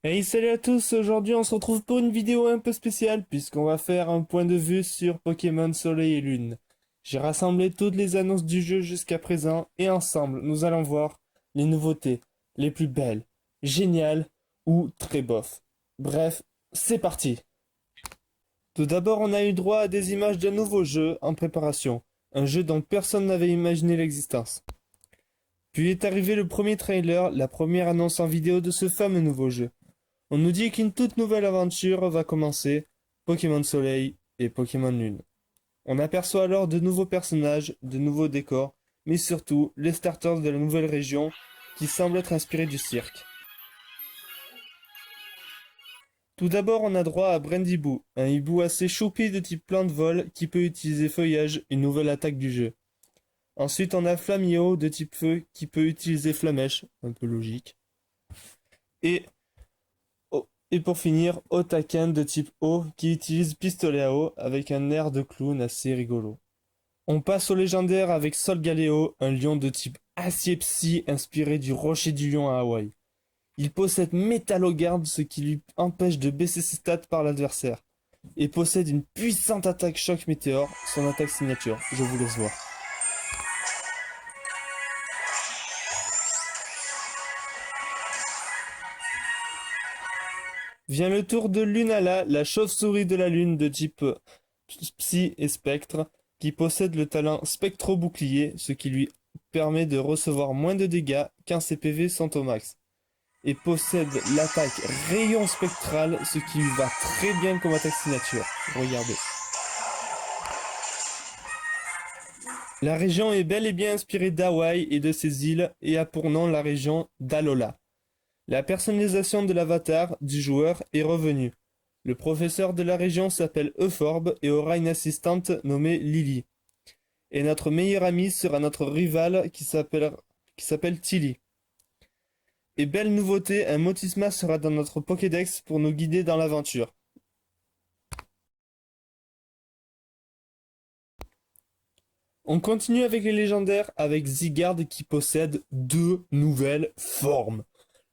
Hey, salut à tous, aujourd'hui on se retrouve pour une vidéo un peu spéciale puisqu'on va faire un point de vue sur Pokémon Soleil et Lune. J'ai rassemblé toutes les annonces du jeu jusqu'à présent et ensemble nous allons voir les nouveautés les plus belles, géniales ou très bof. Bref, c'est parti. Tout d'abord on a eu droit à des images d'un nouveau jeu en préparation, un jeu dont personne n'avait imaginé l'existence. Puis est arrivé le premier trailer, la première annonce en vidéo de ce fameux nouveau jeu. On nous dit qu'une toute nouvelle aventure va commencer, Pokémon Soleil et Pokémon Lune. On aperçoit alors de nouveaux personnages, de nouveaux décors, mais surtout les starters de la nouvelle région qui semblent être inspirés du cirque. Tout d'abord, on a droit à Brandyboo, un hibou assez choupi de type plante vol qui peut utiliser feuillage, une nouvelle attaque du jeu. Ensuite, on a Flamio de type feu qui peut utiliser flamèche, un peu logique. Et Et pour finir, Otaken de type eau qui utilise pistolet à eau avec un air de clown assez rigolo. On passe au légendaire avec Solgaleo, un lion de type acier psy inspiré du rocher du lion à Hawaï. Il possède Métallogarde, ce qui lui empêche de baisser ses stats par l'adversaire. Et possède une puissante attaque choc météore, son attaque signature. Je vous laisse voir. Vient le tour de Lunala, la chauve-souris de la lune de type Psy et Spectre, qui possède le talent Spectro-Bouclier, ce qui lui permet de recevoir moins de dégâts quand ses PV sont au max. Et possède l'attaque Rayon Spectral, ce qui lui va très bien comme attaque signature. Regardez. La région est bel et bien inspirée d'Hawaï et de ses îles et a pour nom la région d'Alola. La personnalisation de l'avatar du joueur est revenue. Le professeur de la région s'appelle Euphorbe et aura une assistante nommée Lily. Et notre meilleur ami sera notre rival qui s'appelle Tilly. Et belle nouveauté, un Motisma sera dans notre Pokédex pour nous guider dans l'aventure. On continue avec les légendaires avec Zygarde qui possède deux nouvelles formes.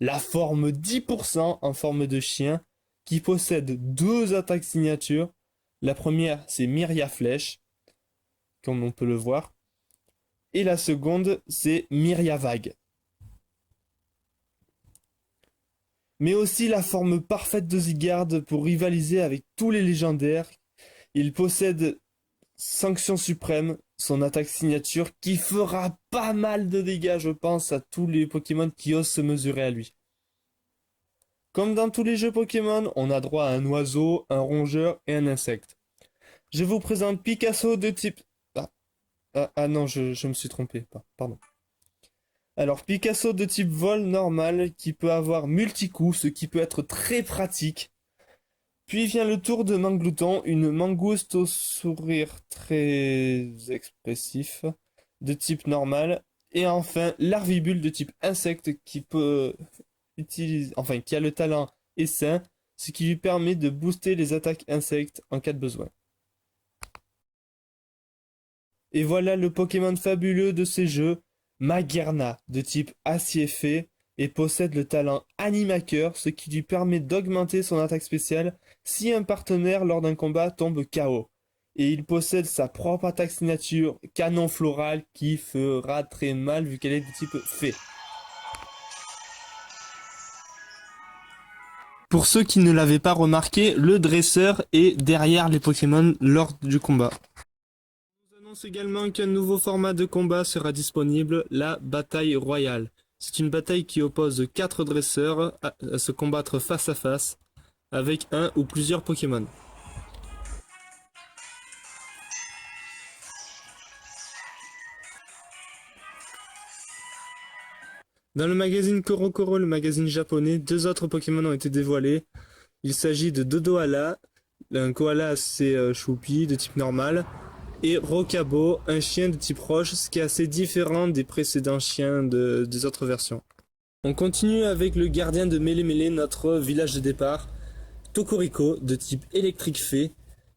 La forme 10% en forme de chien qui possède deux attaques signatures. La première c'est Myria Flèche, comme on peut le voir. Et la seconde c'est Myria Vague. Mais aussi la forme parfaite de Zygarde pour rivaliser avec tous les légendaires. Il possède Sanction Suprême, son attaque signature, qui fera pas mal de dégâts, je pense, à tous les Pokémon qui osent se mesurer à lui. Comme dans tous les jeux Pokémon, on a droit à un oiseau, un rongeur et un insecte. Je vous présente Picasso de type... Ah non, je me suis trompé, pardon. Alors Picasso de type vol normal, qui peut avoir multi-coups, ce qui peut être très pratique. Puis vient le tour de Manglouton, une mangouste au sourire très expressif, de type normal. Et enfin, Larvibule de type insecte qui peut utiliser, enfin, qui a le talent essaim, ce qui lui permet de booster les attaques insectes en cas de besoin. Et voilà le Pokémon fabuleux de ces jeux, Magerna, de type acier fée, et possède le talent Animaker, ce qui lui permet d'augmenter son attaque spéciale si un partenaire lors d'un combat tombe KO. Et il possède sa propre attaque signature, Canon Floral, qui fera très mal vu qu'elle est de type fée. Pour ceux qui ne l'avaient pas remarqué, le dresseur est derrière les Pokémon lors du combat. On nous annonce également qu'un nouveau format de combat sera disponible, la bataille royale. C'est une bataille qui oppose 4 dresseurs à se combattre face à face avec un ou plusieurs Pokémon. Dans le magazine Korokoro, le magazine japonais, deux autres Pokémon ont été dévoilés. Il s'agit de Dodohala, un koala assez choupi de type normal, et Rokabo, un chien de type roche, ce qui est assez différent des précédents chiens des autres versions. On continue avec le gardien de Mélémélé, notre village de départ, Tokoriko, de type électrique fée,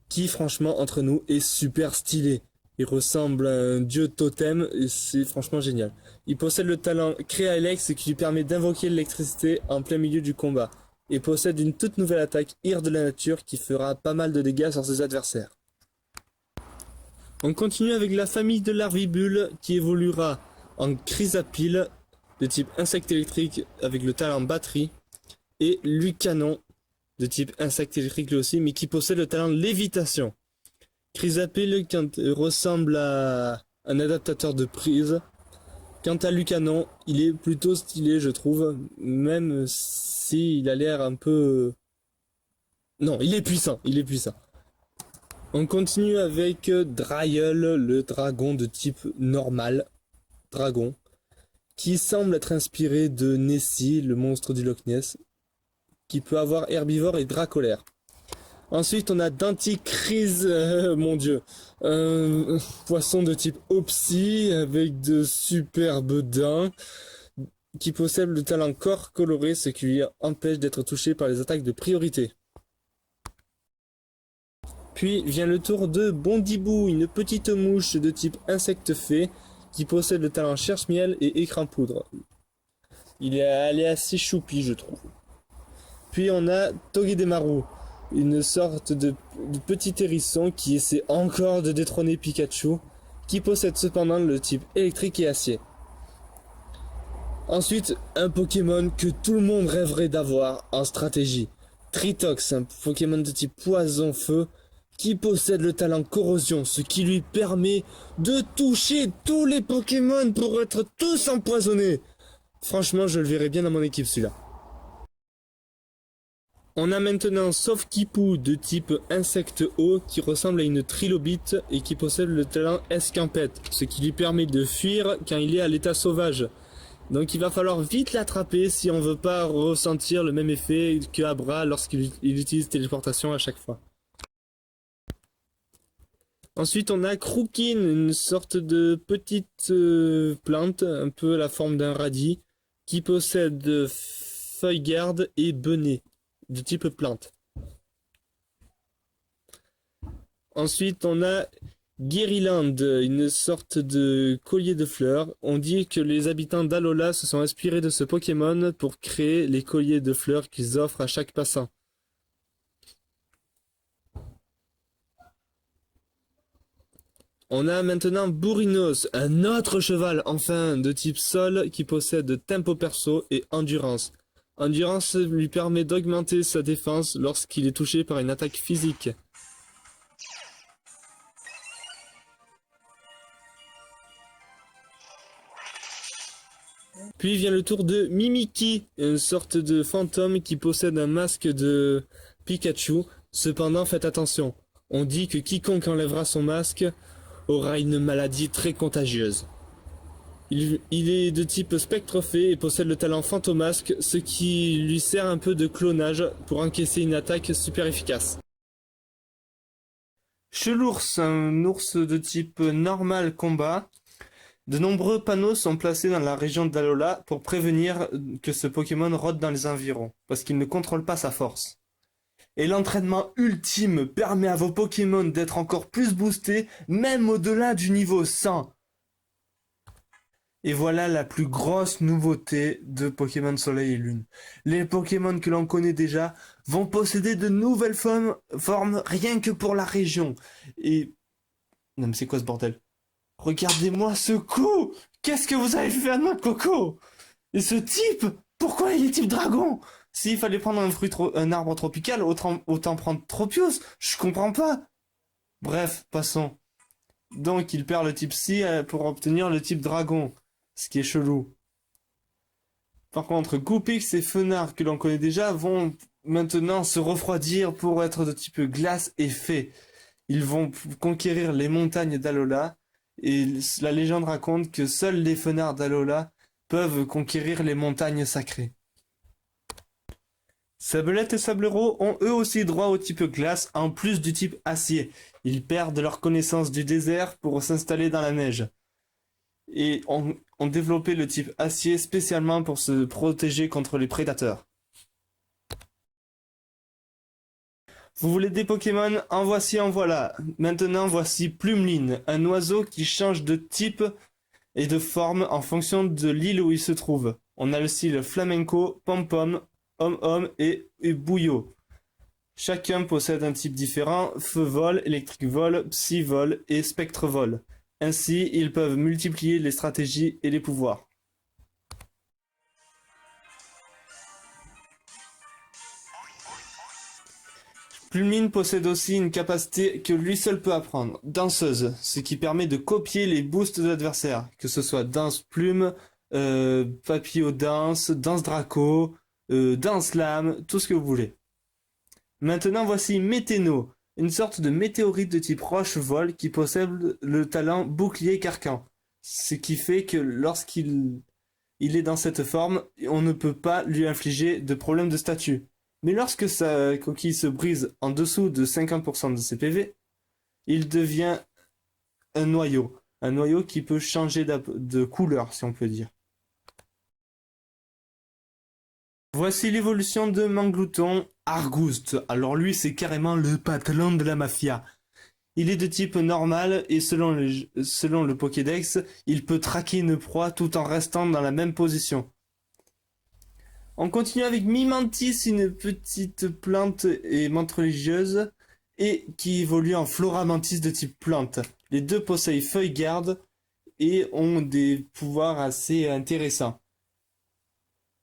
qui franchement entre nous est super stylé. Il ressemble à un dieu totem et c'est franchement génial. Il possède le talent Créalex qui lui permet d'invoquer l'électricité en plein milieu du combat. et possède une toute nouvelle attaque Ire de la nature qui fera pas mal de dégâts sur ses adversaires. On continue avec la famille de Larvibule qui évoluera en Chrysapile de type insecte électrique avec le talent batterie et Lucanon de type insecte électrique lui aussi mais qui possède le talent lévitation. Chrysapile ressemble à un adaptateur de prise. Quant à Lucanon, il est plutôt stylé je trouve, même s'il a l'air un peu... Non, il est puissant. On continue avec Dryel, le dragon de type normal, dragon, qui semble être inspiré de Nessie, le monstre du Loch Ness, qui peut avoir herbivore et dracolaire. Ensuite, on a Denticryse, mon dieu, poisson de type Opsy, avec de superbes dents, qui possède le talent corps coloré, ce qui lui empêche d'être touché par les attaques de priorité. Puis vient le tour de Bondibou, une petite mouche de type insecte fée, qui possède le talent cherche-miel et écrin poudre. Elle est assez choupi, je trouve. Puis on a Togedemaru, une sorte de petit hérisson qui essaie encore de détrôner Pikachu, qui possède cependant le type électrique et acier. Ensuite, un Pokémon que tout le monde rêverait d'avoir en stratégie. Tritox, un Pokémon de type poison-feu, qui possède le talent corrosion, ce qui lui permet de toucher tous les Pokémon pour être tous empoisonnés. Franchement, je le verrais bien dans mon équipe celui-là. On a maintenant Sofkipou de type insecte eau qui ressemble à une trilobite et qui possède le talent escampette, ce qui lui permet de fuir quand il est à l'état sauvage. Donc il va falloir vite l'attraper si on veut pas ressentir le même effet que Abra lorsqu'il utilise téléportation à chaque fois. Ensuite, on a Crookin, une sorte de petite plante, un peu la forme d'un radis, qui possède feuilles garde et benets, de type plante. Ensuite, on a Guériland, une sorte de collier de fleurs. On dit que les habitants d'Alola se sont inspirés de ce Pokémon pour créer les colliers de fleurs qu'ils offrent à chaque passant. On a maintenant Bourrinos, un autre cheval, enfin, de type sol, qui possède tempo perso et endurance. Endurance lui permet d'augmenter sa défense lorsqu'il est touché par une attaque physique. Puis vient le tour de Mimikyu, une sorte de fantôme qui possède un masque de Pikachu. Cependant, faites attention, on dit que quiconque enlèvera son masque aura une maladie très contagieuse. Il est de type spectre-fée et possède le talent fantomasque, ce qui lui sert un peu de clonage pour encaisser une attaque super efficace. Chelours, un ours de type normal combat. De nombreux panneaux sont placés dans la région d'Alola pour prévenir que ce Pokémon rôde dans les environs, parce qu'il ne contrôle pas sa force. Et l'entraînement ultime permet à vos Pokémon d'être encore plus boostés, même au-delà du niveau 100. Et voilà la plus grosse nouveauté de Pokémon Soleil et Lune. Les Pokémon que l'on connaît déjà vont posséder de nouvelles formes rien que pour la région. Et... Non mais c'est quoi ce bordel? Regardez-moi ce coup! Qu'est-ce que vous avez fait à notre Coco? Et ce type? Pourquoi il est type dragon? S'il fallait prendre un arbre tropical, autant prendre Tropius. Je comprends pas. Bref, passons. Donc il perd le type Psy pour obtenir le type dragon. Ce qui est chelou. Par contre, Goupix et Fenard que l'on connaît déjà vont maintenant se refroidir pour être de type glace et fée. Ils vont conquérir les montagnes d'Alola. Et la légende raconte que seuls les Fenards d'Alola peuvent conquérir les montagnes sacrées. Sablette et Sablereau ont eux aussi droit au type glace en plus du type acier. Ils perdent leur connaissance du désert pour s'installer dans la neige. Et ont développé le type acier spécialement pour se protéger contre les prédateurs. Vous voulez des Pokémon? En voici, en voilà. Maintenant, voici Plumeline, un oiseau qui change de type et de forme en fonction de l'île où il se trouve. On a aussi le Flamenco, Pom-Pom, Homme-Homme et Bouillot. Chacun possède un type différent, Feu-Vol, Électrique-Vol, Psy-Vol et Spectre-Vol. Ainsi, ils peuvent multiplier les stratégies et les pouvoirs. Plumine possède aussi une capacité que lui seul peut apprendre, Danseuse, ce qui permet de copier les boosts de l'adversaire, que ce soit Danse Plume, Papillot Danse, Danse Draco, Danse Lame, tout ce que vous voulez. Maintenant voici Météno, une sorte de météorite de type roche-vol qui possède le talent bouclier carcan, ce qui fait que lorsqu'il est dans cette forme, on ne peut pas lui infliger de problème de statut. Mais lorsque sa coquille se brise en dessous de 50% de ses PV, il devient un noyau qui peut changer de couleur, si on peut dire. Voici l'évolution de Manglouton Argouste. Alors lui, c'est carrément le patron de la mafia. Il est de type normal et selon le Pokédex, il peut traquer une proie tout en restant dans la même position. On continue avec Mimantis, une petite plante et menthe religieuse, et qui évolue en Floramantis de type plante. Les deux possèdent feuille garde et ont des pouvoirs assez intéressants.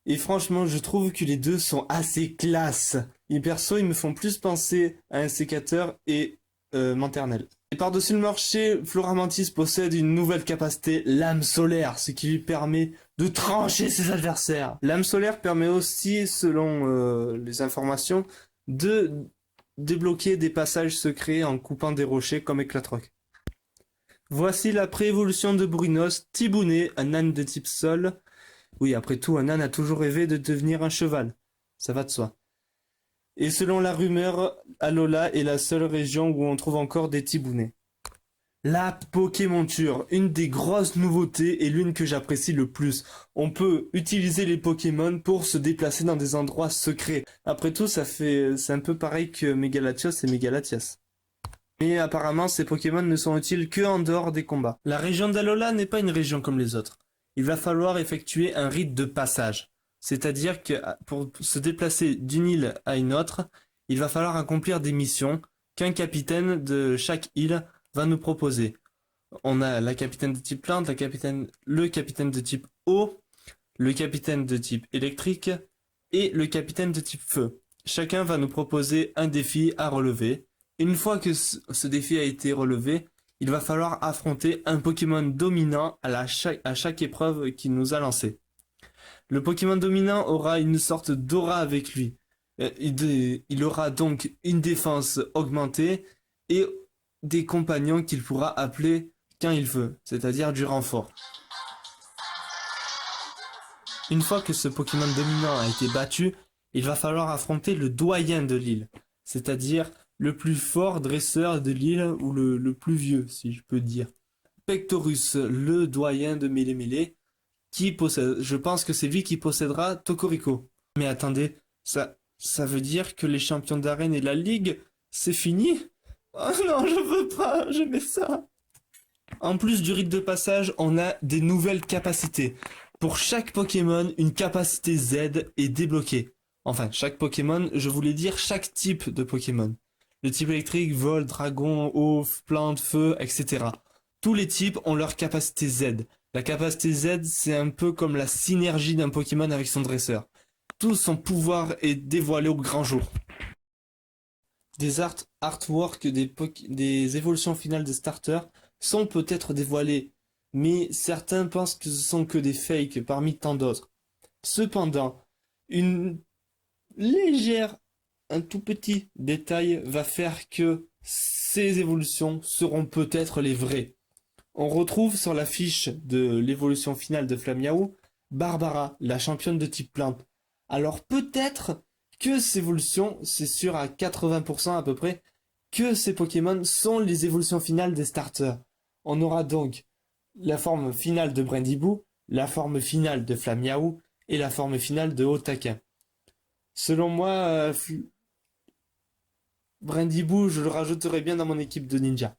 Et franchement, je trouve que les deux sont assez classe. Et perso, ils me font plus penser à un sécateur et Manternel. Et par-dessus le marché, Floramantis possède une nouvelle capacité, l'âme solaire, ce qui lui permet de trancher ses adversaires. L'âme solaire permet aussi, selon les informations, de débloquer des passages secrets en coupant des rochers comme Éclatroc. Voici la pré-évolution de Brunos, Tibounet, un âne de type sol. Oui, après tout, un âne a toujours rêvé de devenir un cheval. Ça va de soi. Et selon la rumeur, Alola est la seule région où on trouve encore des Tibounets. La Pokémonture, une des grosses nouveautés et l'une que j'apprécie le plus. On peut utiliser les Pokémon pour se déplacer dans des endroits secrets. Après tout, c'est un peu pareil que Megalatios et Megalatias. Mais apparemment, ces Pokémon ne sont utiles que en dehors des combats. La région d'Alola n'est pas une région comme les autres. Il va falloir effectuer un rite de passage. C'est-à-dire que pour se déplacer d'une île à une autre, il va falloir accomplir des missions qu'un capitaine de chaque île va nous proposer. On a la capitaine de type plante, le capitaine de type eau, le capitaine de type électrique et le capitaine de type feu. Chacun va nous proposer un défi à relever. Une fois que ce défi a été relevé, il va falloir affronter un Pokémon dominant à chaque épreuve qu'il nous a lancée. Le Pokémon dominant aura une sorte d'aura avec lui. Il aura donc une défense augmentée et des compagnons qu'il pourra appeler quand il veut, c'est-à-dire du renfort. Une fois que ce Pokémon dominant a été battu, il va falloir affronter le doyen de l'île, c'est-à-dire le plus fort dresseur de l'île ou le plus vieux, si je peux dire. Pectorus, le doyen de Mélémélé, qui possède, je pense que c'est lui qui possédera Tocorico. Mais attendez, ça veut dire que les champions d'arène et la ligue, c'est fini? Oh non, je veux pas, j'aimais ça. En plus du rite de passage, on a des nouvelles capacités. Pour chaque Pokémon, une capacité Z est débloquée. Enfin, chaque Pokémon, je voulais dire chaque type de Pokémon. Le type électrique, vol, dragon, eau, plante, feu, etc. Tous les types ont leur capacité Z. La capacité Z, c'est un peu comme la synergie d'un Pokémon avec son dresseur. Tout son pouvoir est dévoilé au grand jour. Des artworks des évolutions finales des starters sont peut-être dévoilés, mais certains pensent que ce sont que des fakes parmi tant d'autres. Cependant, un tout petit détail va faire que ces évolutions seront peut-être les vraies. On retrouve sur la fiche de l'évolution finale de Flamiaou, Barbara, la championne de type plante. Alors peut-être que ces évolutions, c'est sûr à 80% à peu près, que ces Pokémon sont les évolutions finales des starters. On aura donc la forme finale de Brindibou, la forme finale de Flamiaou et la forme finale de Otakin. Selon moi, Brindibou, je le rajouterai bien dans mon équipe de ninja.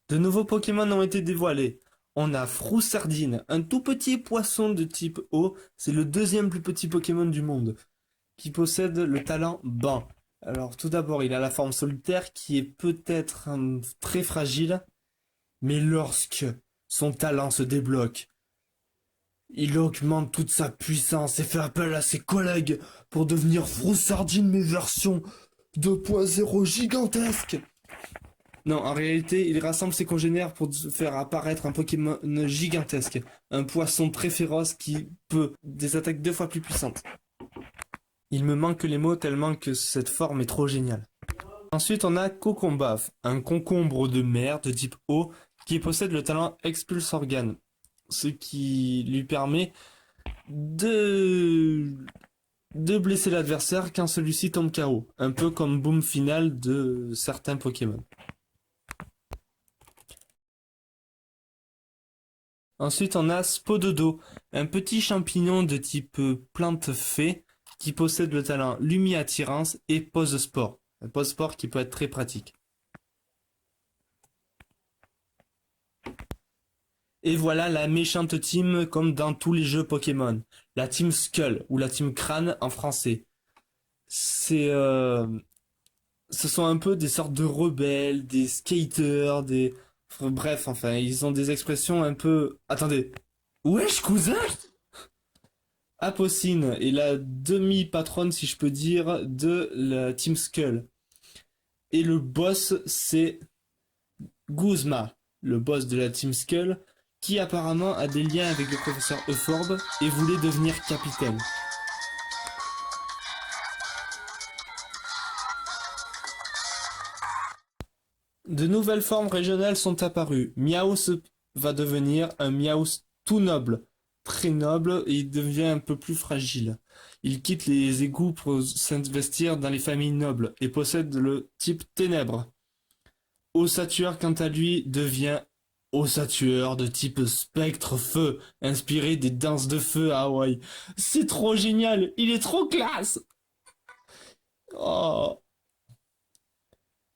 De nouveaux Pokémon ont été dévoilés. On a Froussardine, un tout petit poisson de type eau, c'est le deuxième plus petit Pokémon du monde. qui possède le talent Ban. Alors tout d'abord, il a la forme solitaire qui est peut-être très fragile, mais lorsque son talent se débloque, il augmente toute sa puissance et fait appel à ses collègues pour devenir Froussardine mais version 2.0 gigantesque. Non, en réalité, il rassemble ses congénères pour faire apparaître un Pokémon gigantesque. Un poisson très féroce qui peut des attaques 2 fois plus puissantes. Il me manque les mots tellement que cette forme est trop géniale. Ensuite, on a Cocombaf, un concombre de mer de type eau qui possède le talent Expulse Organe, ce qui lui permet de blesser l'adversaire quand celui-ci tombe KO, un peu comme Boom Final de certains Pokémon. Ensuite, on a Spododo, un petit champignon de type plante fée qui possède le talent Lumi-Attirance et Pose Sport. Un Pose Sport qui peut être très pratique. Et voilà la méchante team comme dans tous les jeux Pokémon. La team Skull ou la team Crâne en français. Ce sont un peu des sortes de rebelles, des skaters, bref, enfin, ils ont des expressions un peu... Attendez. Wesh, cousin! Apocine est la demi-patronne, si je peux dire, de la Team Skull. Et le boss, c'est Guzma, le boss de la Team Skull, qui apparemment a des liens avec le professeur Euphorbe et voulait devenir capitaine. De nouvelles formes régionales sont apparues. Meowth va devenir un Meowth tout noble, très noble, et il devient un peu plus fragile. Il quitte les égouts pour s'investir dans les familles nobles et possède le type ténèbres. Ossatueur, quant à lui, devient Ossatueur de type spectre feu, inspiré des danses de feu à Hawaï. C'est trop génial, il est trop classe. Oh.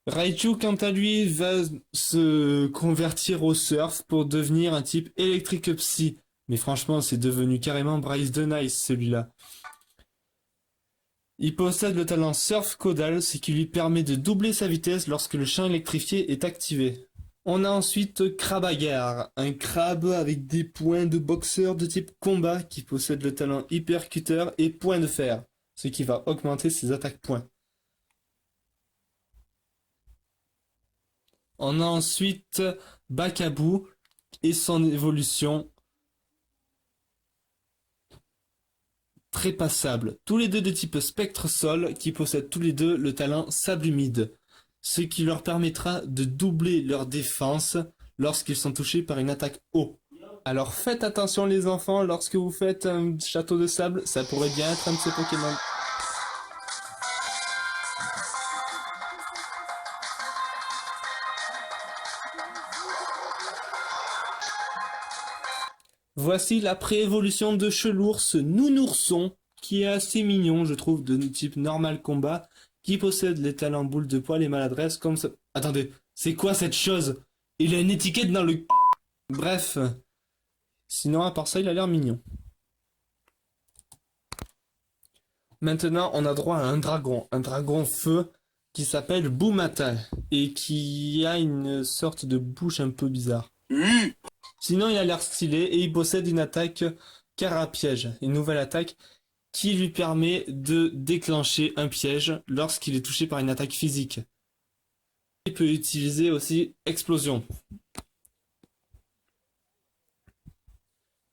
Raichu, quant à lui, va se convertir au surf pour devenir un type électrique psy. Mais franchement, c'est devenu carrément Bryce the Nice, celui-là. Il possède le talent Surf Caudal, ce qui lui permet de doubler sa vitesse lorsque le champ électrifié est activé. On a ensuite Crabagar, un crabe avec des points de boxeur de type combat qui possède le talent Hypercuteur et Point de fer, ce qui va augmenter ses attaques points. On a ensuite Bakabou et son évolution très passable. Tous les deux de type Spectre Sol qui possèdent tous les deux le talent Sable Humide, ce qui leur permettra de doubler leur défense lorsqu'ils sont touchés par une attaque eau. Alors faites attention les enfants, lorsque vous faites un château de sable, ça pourrait bien être un de ces Pokémon. Voici la préévolution de Chelours, ce nounourson, qui est assez mignon, je trouve, de type normal combat, qui possède les talents boule de poil et maladresse comme ça. Attendez, c'est quoi cette chose? Il a une étiquette dans le... Bref. Sinon, à part ça, il a l'air mignon. Maintenant, on a droit à un dragon feu, qui s'appelle Boumata, et qui a une sorte de bouche un peu bizarre. Sinon, il a l'air stylé et il possède une attaque Carapiège, une nouvelle attaque qui lui permet de déclencher un piège lorsqu'il est touché par une attaque physique. Il peut utiliser aussi Explosion.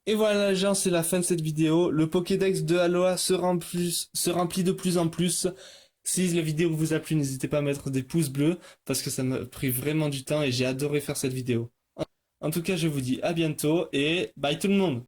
Et voilà les gens, c'est la fin de cette vidéo. Le Pokédex de Alola se remplit de plus en plus. Si la vidéo vous a plu, n'hésitez pas à mettre des pouces bleus parce que ça m'a pris vraiment du temps et j'ai adoré faire cette vidéo. En tout cas, je vous dis à bientôt et bye tout le monde!